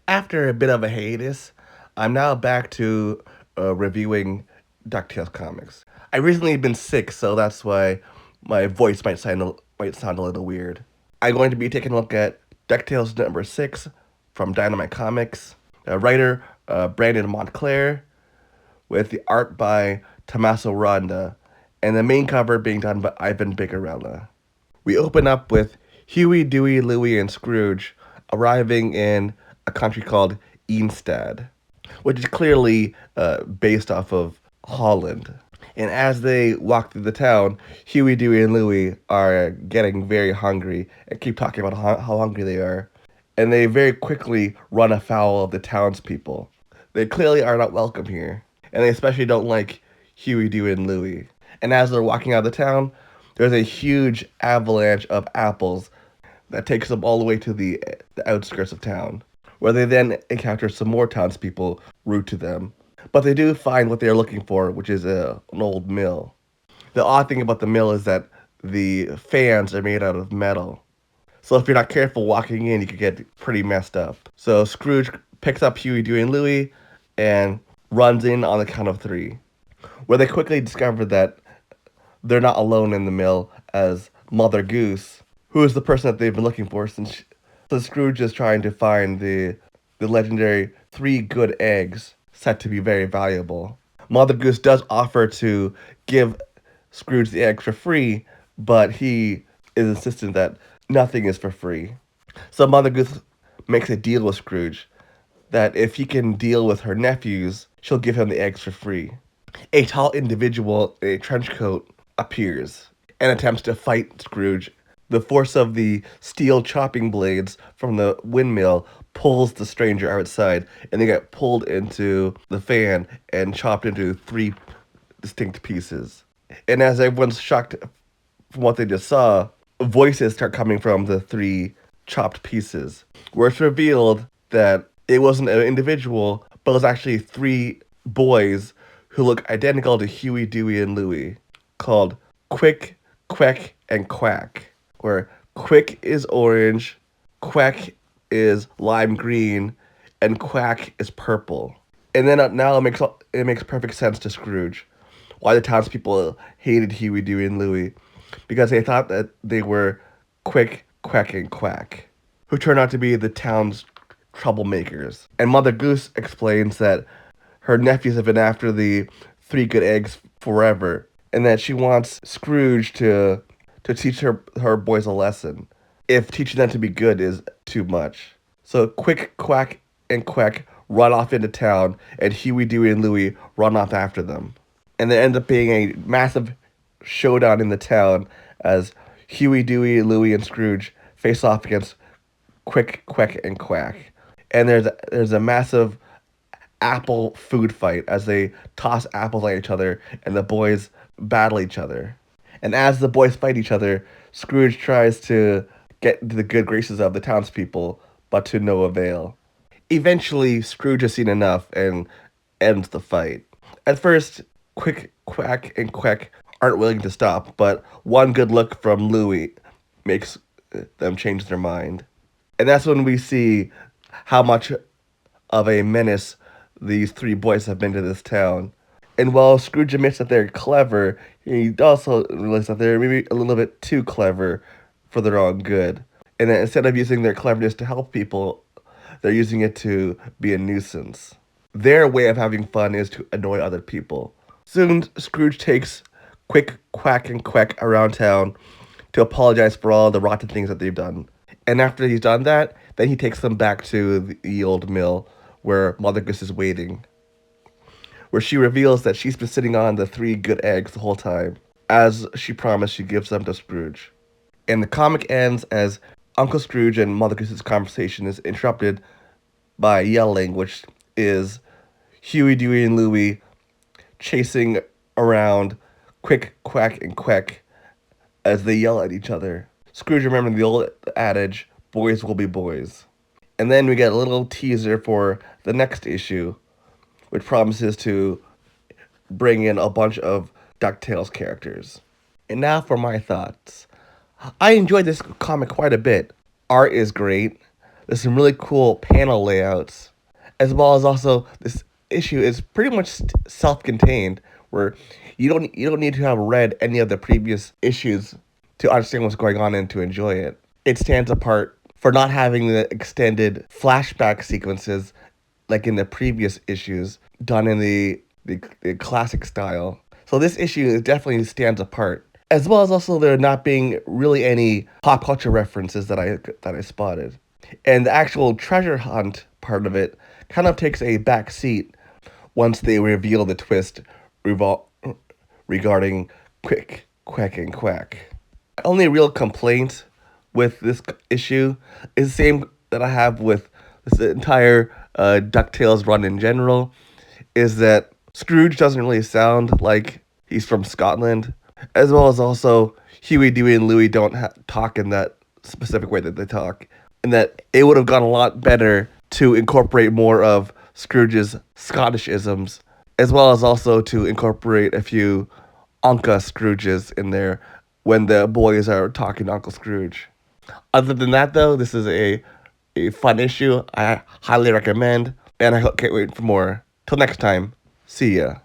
After a bit of a hiatus, I'm now back to reviewing Ducktales comics. I recently been sick, so that's why my voice might sound a little weird. I'm going to be taking a look at Ducktales number 6 from Dynamite Comics. Writer Brandon Montclair with the art by Tommaso Ronda, and the main cover being done by Ivan Bigarella. We open up with Huey, Dewey, Louie, and Scrooge arriving in a country called Eastad, which is clearly based off of Holland. And as they walk through the town, Huey, Dewey, and Louie are getting very hungry and keep talking about how hungry they are. And they very quickly run afoul of the townspeople. They clearly are not welcome here. And they especially don't like Huey, Dewey, and Louie. And as they're walking out of the town, there's a huge avalanche of apples that takes them all the way to the outskirts of town, where they then encounter some more townspeople rude to them. But they do find what they're looking for, which is an old mill. The odd thing about the mill is that the fans are made out of metal. So if you're not careful walking in, you could get pretty messed up. So Scrooge picks up Huey, Dewey, and Louie and runs in on the count of three, where they quickly discover that they're not alone in the mill, as Mother Goose, who is the person that they've been looking for since Scrooge is trying to find the legendary three good eggs said to be very valuable. Mother Goose does offer to give Scrooge the eggs for free, but he is insistent that nothing is for free. So Mother Goose makes a deal with Scrooge that if he can deal with her nephews, she'll give him the eggs for free. A tall individual in a trench coat appears and attempts to fight Scrooge. The force of the steel chopping blades from the windmill pulls the stranger outside, and they get pulled into the fan and chopped into three distinct pieces. And as everyone's shocked from what they just saw, voices start coming from the three chopped pieces, where it's revealed that it wasn't an individual, but it was actually three boys who look identical to Huey, Dewey, and Louie, called Quick, Quack, and Quack, where Quick is orange, Quack is lime green, and Quack is purple. And then now it makes perfect sense to Scrooge why the townspeople hated Huey, Dewey, and Louie, because they thought that they were Quick, Quack, and Quack, who turned out to be the town's troublemakers. And Mother Goose explains that her nephews have been after the three good eggs forever, and that she wants Scrooge to teach her boys a lesson, if teaching them to be good is too much. So Quick, Quack, and Quack run off into town, and Huey, Dewey, and Louie run off after them. And there ends up being a massive showdown in the town as Huey, Dewey, Louie, and Scrooge face off against Quick, Quack, and Quack. And there's a massive apple food fight as they toss apples at each other, and the boys battle each other. And as the boys fight each other, Scrooge tries to get into the good graces of the townspeople, but to no avail. Eventually, Scrooge has seen enough and ends the fight. At first, Quick, Quack, and Quack aren't willing to stop, but one good look from Louie makes them change their mind. And that's when we see how much of a menace these three boys have been to this town. And while Scrooge admits that they're clever, he also realizes that they're maybe a little bit too clever for their own good. And that instead of using their cleverness to help people, they're using it to be a nuisance. Their way of having fun is to annoy other people. Soon, Scrooge takes Quick, Quack, and Quack around town to apologize for all the rotten things that they've done. And after he's done that, then he takes them back to the old mill where Mother Goose is waiting, where she reveals that she's been sitting on the three good eggs the whole time, as she promised she gives them to Scrooge. And the comic ends as Uncle Scrooge and Mother Goose's conversation is interrupted by yelling, which is Huey, Dewey, and Louie chasing around Quick, Quack, and Quack as they yell at each other. Scrooge remembering the old adage, boys will be boys. And then we get a little teaser for the next issue, which promises to bring in a bunch of DuckTales characters. And now for my thoughts. I enjoyed this comic quite a bit. Art is great. There's some really cool panel layouts, as well as also this issue is pretty much self-contained, where you don't need to have read any of the previous issues to understand what's going on and to enjoy it. It stands apart for not having the extended flashback sequences like in the previous issues done in the classic style. So this issue definitely stands apart. As well as also there not being really any pop culture references that I spotted. And the actual treasure hunt part of it kind of takes a back seat once they reveal the twist revol- regarding Quick, Quack, and Quack. My only real complaint with this issue is the same that I have with this entire DuckTales run in general, is that Scrooge doesn't really sound like he's from Scotland, as well as also Huey, Dewey, and Louie don't talk in that specific way that they talk, and that it would have gone a lot better to incorporate more of Scrooge's Scottish isms, as well as also to incorporate a few Unca Scrooges in there when the boys are talking to Uncle Scrooge. Other than that, though, this is a fun issue. I highly recommend, and I can't wait for more. Till next time, see ya.